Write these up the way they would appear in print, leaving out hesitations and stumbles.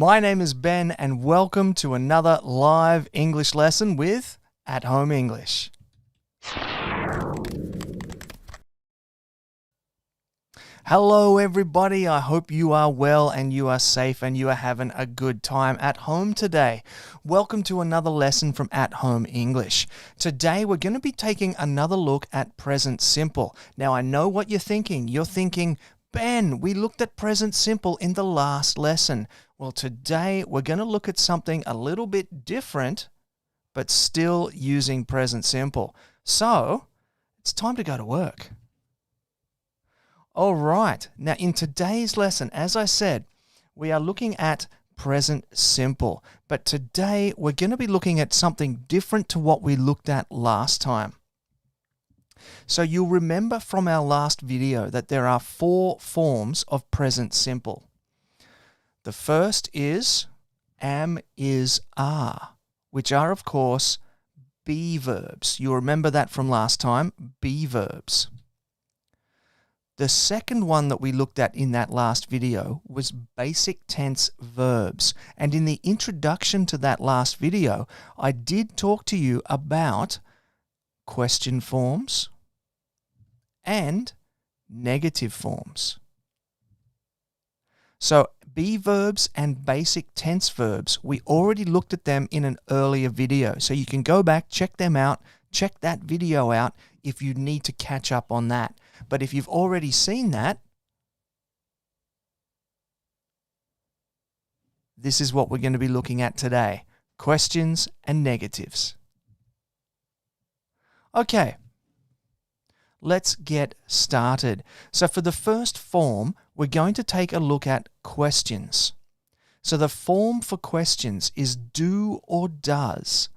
My name is Ben and welcome to another live English lesson with At Home English. Hello everybody, I hope you are well and you are safe and you are having a good time at home today. Welcome to another lesson from At Home English. Today we're going to be taking another look at present simple. Now I know what you're thinking. You're thinking, Ben, we looked at present simple in the last lesson. Well, today we're going to look at something a little bit different, but still using present simple. So, it's time to go to work. All right, now in today's lesson, as I said, we are looking at present simple. But today we're going to be looking at something different to what we looked at last time. So you'll remember from our last video that there are 4 forms of present simple. The first is am, is, are, which are, of course, be verbs. You'll remember that from last time, be verbs. The second one that we looked at in that last video was basic tense verbs. And in the introduction to that last video, I did talk to you about question forms and negative forms. So be verbs and basic tense verbs, we already looked at them in an earlier video. So you can go back, check them out, check that video out if you need to catch up on that. But if you've already seen that, this is what we're going to be looking at today. Questions and negatives. Okay. Let's get started. So for the first form, we're going to take a look at questions. So the form for questions is do or does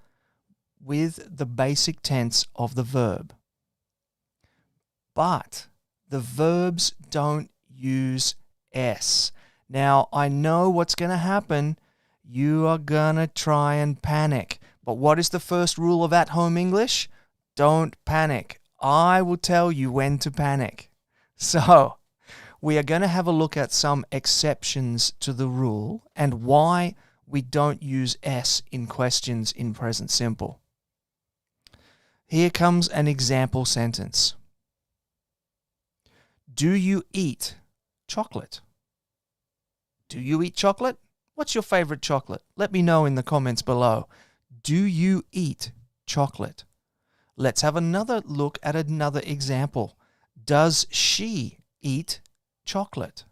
with the basic tense of the verb. But the verbs don't use S. Now, I know what's going to happen. You are going to try and panic. But what is the first rule of At Home English? Don't panic. I will tell you when to panic. So, we are going to have a look at some exceptions to the rule and why we don't use S in questions in present simple. Here comes an example sentence. Do you eat chocolate? Do you eat chocolate? What's your favorite chocolate? Let me know in the comments below. Do you eat chocolate? Let's have another look at another example. Does she eat chocolate?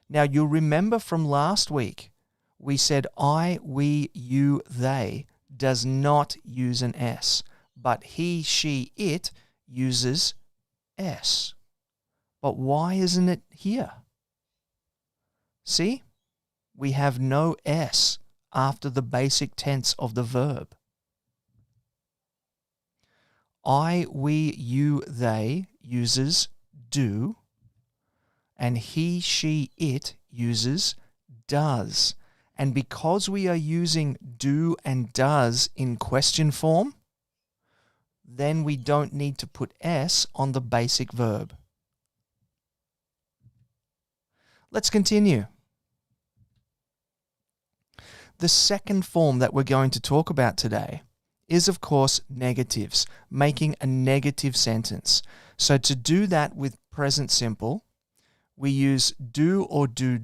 Now you'll remember from last week, we said I, we, you, they does not use an S, but he, she, it uses S. But why isn't it here? See, we have no S after the basic tense of the verb. I, we, you, they uses do, and he, she, it uses does. And because we are using do and does in question form, then we don't need to put S on the basic verb. Let's continue. The second form that we're going to talk about today is, of course, negatives, making a negative sentence. So to do that with present simple, we use do or do.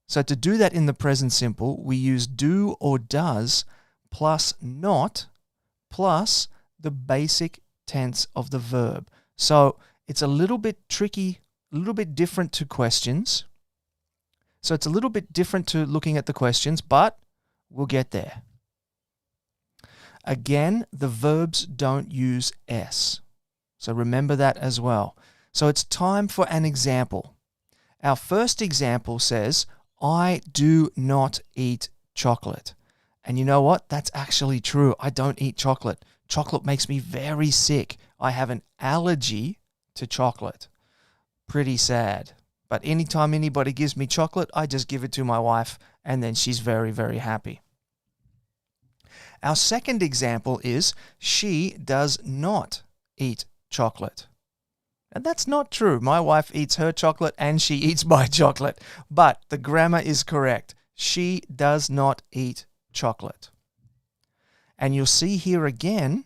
So to do that in the present simple, we use do or does plus not plus the basic tense of the verb. So it's a little bit tricky, a little bit different to questions. So it's a little bit different to looking at the questions, but we'll get there. Again, the verbs don't use S. So remember that as well. So it's time for an example. Our first example says, I do not eat chocolate. And you know what? That's actually true. I don't eat chocolate. Chocolate makes me very sick. I have an allergy to chocolate. Pretty sad. But anytime anybody gives me chocolate, I just give it to my wife and then she's very, very happy. Our second example is she does not eat chocolate. And that's not true. My wife eats her chocolate and she eats my chocolate. But the grammar is correct. She does not eat chocolate. And you'll see here again,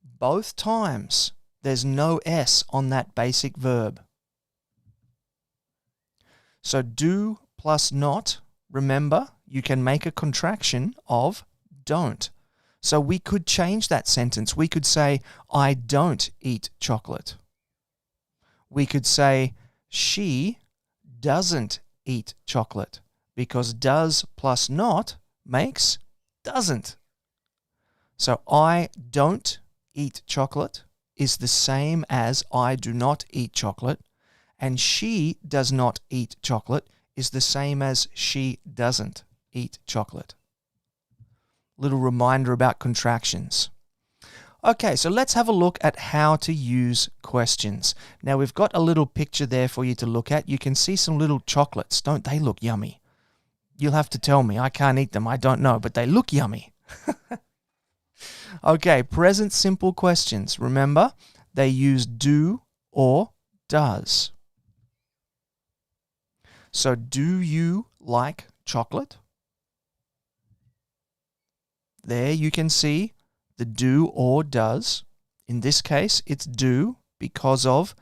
both times, there's no S on that basic verb. So do plus not, remember, you can make a contraction of don't. So we could change that sentence. We could say, I don't eat chocolate. We could say, she doesn't eat chocolate, because does plus not makes doesn't. So I don't eat chocolate is the same as I do not eat chocolate, and she does not eat chocolate is the same as she doesn't eat chocolate. Little reminder about contractions. Okay, so let's have a look at how to use questions. Now we've got a little picture there for you to look at. You can see some little chocolates. Don't they look yummy? You'll have to tell me. I can't eat them. I don't know, but they look yummy. Okay, present simple questions. Remember, they use do or does. So do you like chocolate? There you can see the do or does. In this case, it's do because of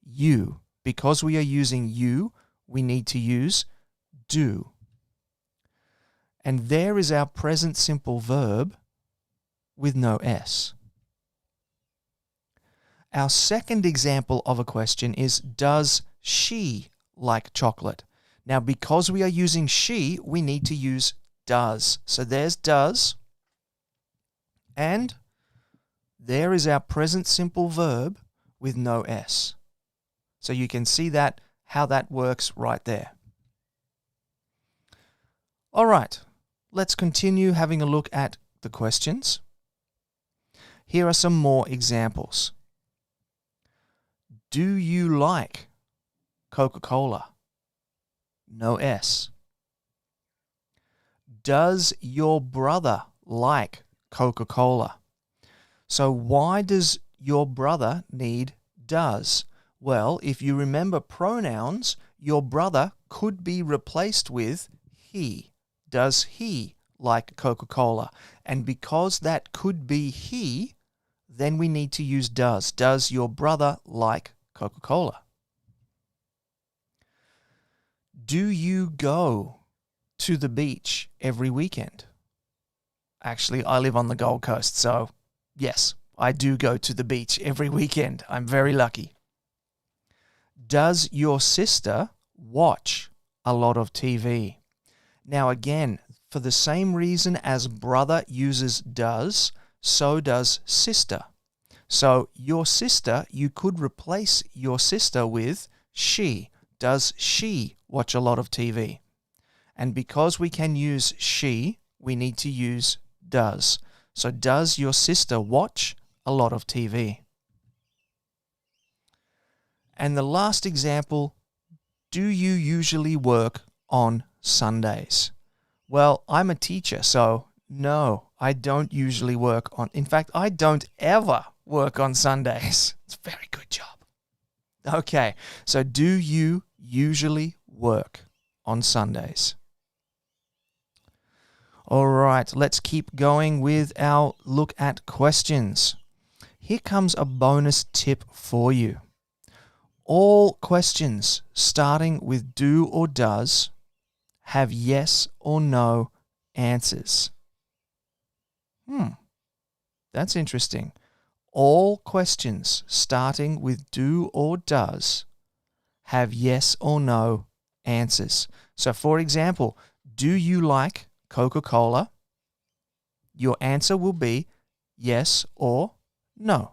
you. Because we are using you, we need to use do. And there is our present simple verb with no S. Our second example of a question is, does she like chocolate? Now, because we are using she, we need to use does. So there's does. And there is our present simple verb with no S. So you can see that, how that works right there. All right, let's continue having a look at the questions. Here are some more examples. Do you like Coca-Cola? No S. Does your brother like Coca-Cola? So why does your brother need does? Well, if you remember pronouns, your brother could be replaced with he. Does he like Coca-Cola? And because that could be he, then we need to use does. Does your brother like Coca-Cola? Do you go to the beach every weekend? Actually, I live on the Gold Coast, so yes, I do go to the beach every weekend. I'm very lucky. Does your sister watch a lot of TV? Now again, for the same reason as brother uses does, so does sister. So your sister, you could replace your sister with she. Does she watch a lot of TV? And because we can use she, we need to use does. So does your sister watch a lot of TV? And the last example, do you usually work on Sundays? Well, I'm a teacher, so no, I don't usually work on, in fact, I don't ever work on Sundays. It's a very good job. Okay, so do you usually work on Sundays? All right, let's keep going with our look at questions. Here comes a bonus tip for you. All questions starting with do or does have yes or no answers. That's interesting. All questions starting with do or does have yes or no answers. So for example, do you like Coca-Cola? Your answer will be yes or no.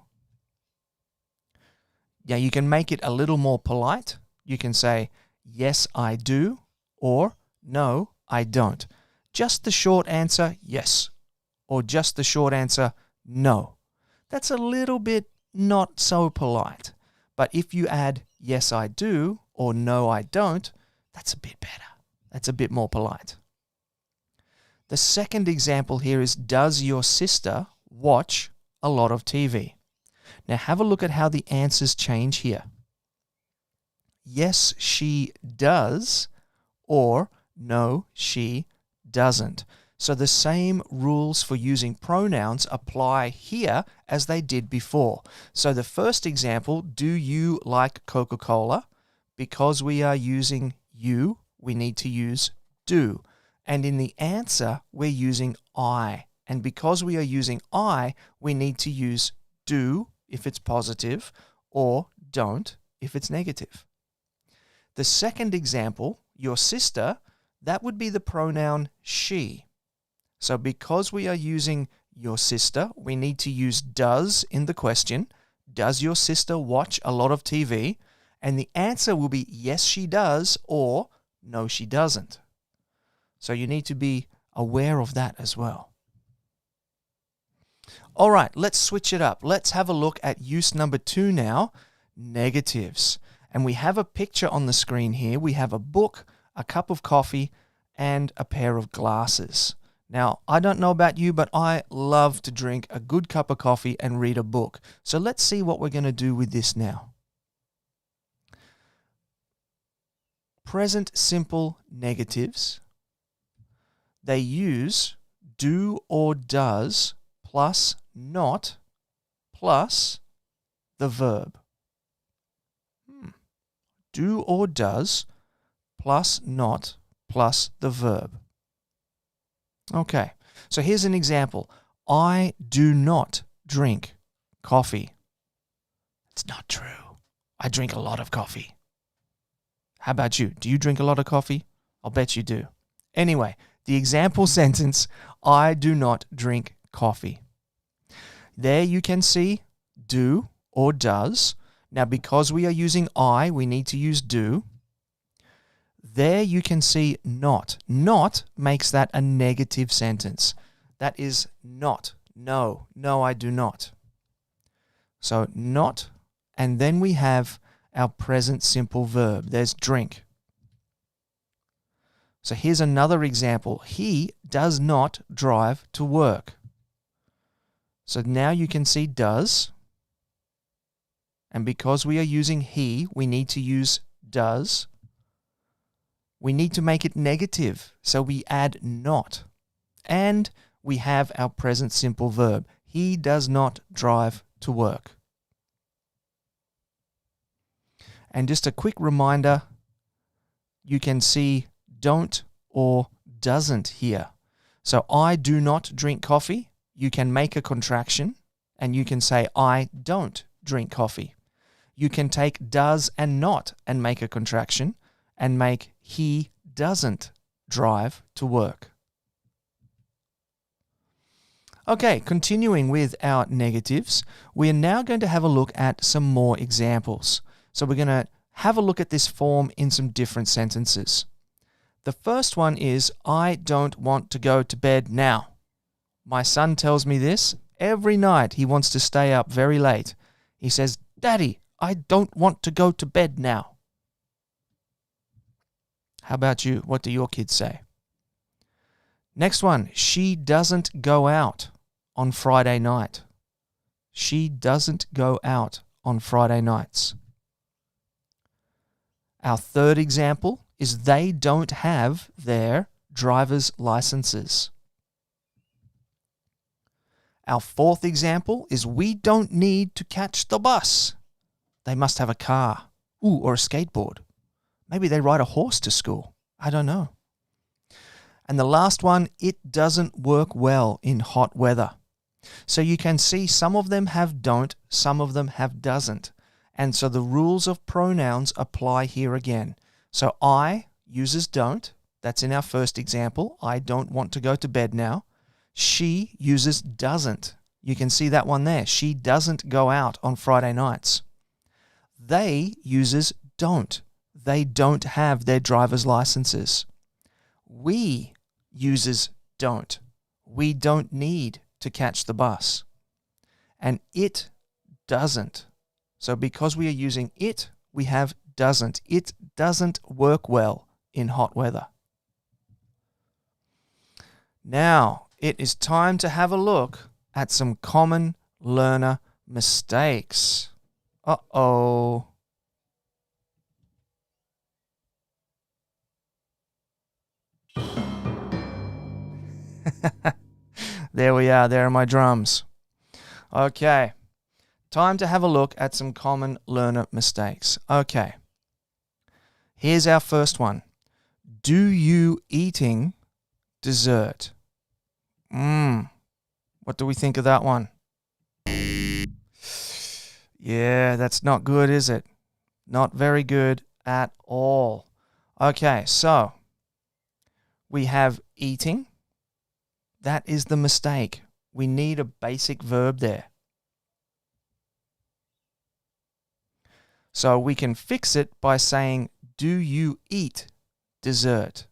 Yeah, you can make it a little more polite. You can say, yes, I do, or no, I don't. Just the short answer, yes, or just the short answer, no. That's a little bit not so polite. But if you add, yes, I do, or no, I don't, that's a bit better. That's a bit more polite. The second example here is, does your sister watch a lot of TV? Now have a look at how the answers change here. yes, she does, or no, she doesn't. So the same rules for using pronouns apply here as they did before. So the first example, do you like Coca-Cola? Because we are using you, we need to use do. And in the answer, we're using I. And because we are using I, we need to use do if it's positive or don't if it's negative. The second example, your sister, that would be the pronoun she. So because we are using your sister, we need to use does in the question. Does your sister watch a lot of TV? And the answer will be yes, she does, or no, she doesn't. So you need to be aware of that as well. All right, let's switch it up. Let's have a look at use number 2 now, negatives. And we have a picture on the screen here. We have a book, a cup of coffee, and a pair of glasses. Now, I don't know about you, but I love to drink a good cup of coffee and read a book. So let's see what we're going to do with this now. Present simple negatives. They use do or does plus not plus the verb. Do or does plus not plus the verb. Okay, so here's an example. I do not drink coffee. It's not true. I drink a lot of coffee. How about you? Do you drink a lot of coffee? I'll bet you do. Anyway, the example sentence, I do not drink coffee. There you can see do or does. Now, because we are using I, we need to use do. There you can see not. Not makes that a negative sentence. That is not. No, I do not. So not, and then we have our present simple verb. There's drink. So here's another example. He does not drive to work. So now you can see does. And because we are using he, we need to use does. We need to make it negative, so we add not. And we have our present simple verb. He does not drive to work. And just a quick reminder, you can see don't or doesn't here. So I do not drink coffee. You can make a contraction and you can say I don't drink coffee. You can take does and not and make a contraction and make he doesn't drive to work. Okay, continuing with our negatives, we are now going to have a look at some more examples. So we're going to have a look at this form in some different sentences. The first one is, I don't want to go to bed now. My son tells me this every night. He wants to stay up very late. He says, Daddy, I don't want to go to bed now. How about you? What do your kids say? Next one, she doesn't go out on Friday night. She doesn't go out on Friday nights. Our third example is they don't have their driver's licenses. Our fourth example is we don't need to catch the bus. They must have a car. Or a skateboard. Maybe they ride a horse to school. I don't know. And the last one, it doesn't work well in hot weather. So you can see some of them have don't, some of them have doesn't. And so the rules of pronouns apply here again. So I uses don't. That's in our first example. I don't want to go to bed now. She uses doesn't. You can see that one there. She doesn't go out on Friday nights. They uses don't. They don't have their driver's licenses. We uses don't. We don't need to catch the bus. And it doesn't. So because we are using it, we have doesn't. It doesn't work well in hot weather. Now, it is time to have a look at some common learner mistakes. Uh-oh. There we are. There are my drums. Okay. Time to have a look at some common learner mistakes. Okay. Here's our first one. Do you eating dessert? What do we think of that one? Yeah, that's not good, is it? Not very good at all. Okay, so we have eating. That is the mistake. We need a basic verb there. So we can fix it by saying, do you eat dessert?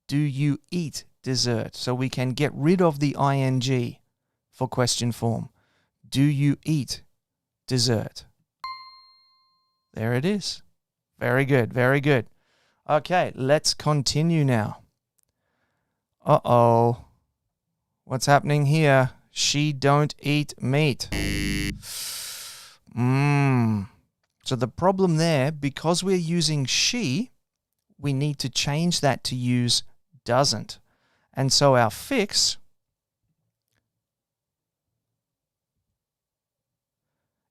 Do you eat dessert? So we can get rid of the ing for question form. Do you eat dessert? There it is. Very good, very good. Okay, let's continue now. Uh-oh. What's happening here? She don't eat meat. So the problem there, because we're using she, we need to change that to use doesn't. And so our fix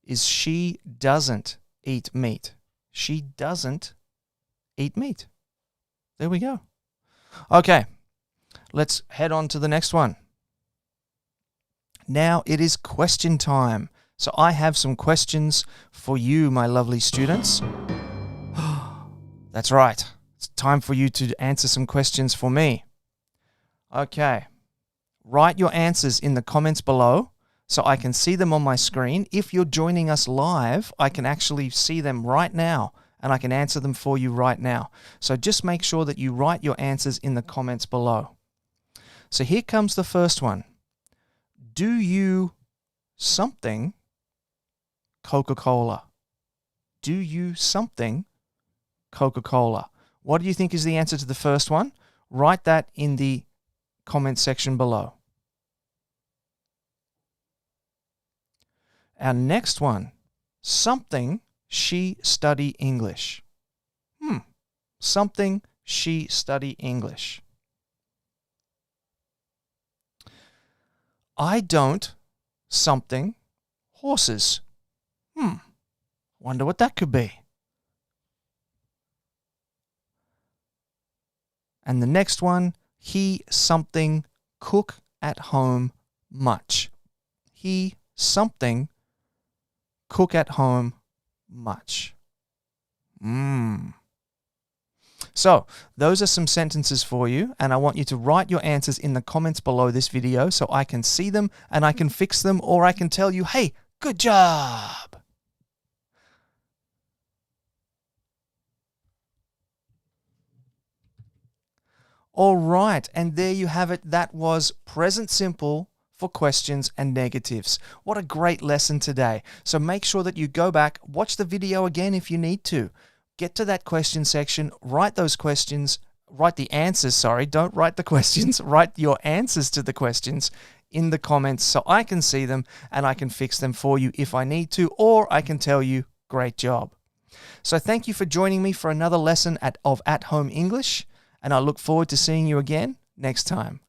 is she doesn't eat meat. She doesn't eat meat. There we go. Okay, let's head on to the next one. Now it is question time. So I have some questions for you, my lovely students. That's right. It's time for you to answer some questions for me. Okay. Write your answers in the comments below so I can see them on my screen. If you're joining us live, I can actually see them right now and I can answer them for you right now. So just make sure that you write your answers in the comments below. So here comes the first one. Do you something Coca-Cola? Do you something Coca-Cola? What do you think is the answer to the first one? Write that in the comment section below. Our next one, something she study English. Something she study English. I don't something horses. Wonder what that could be. And the next one, he something cook at home much. He something cook at home much. So those are some sentences for you, and I want you to write your answers in the comments below this video so I can see them and I can fix them, or I can tell you, hey, good job. All right, and there you have it. That was present simple for questions and negatives. What a great lesson today. So make sure that you go back, watch the video again if you need to. Get to that question section, write those questions, write the answers, sorry, don't write the questions, write your answers to the questions in the comments so I can see them and I can fix them for you if I need to, or I can tell you, great job. So thank you for joining me for another lesson of At Home English. And I look forward to seeing you again next time.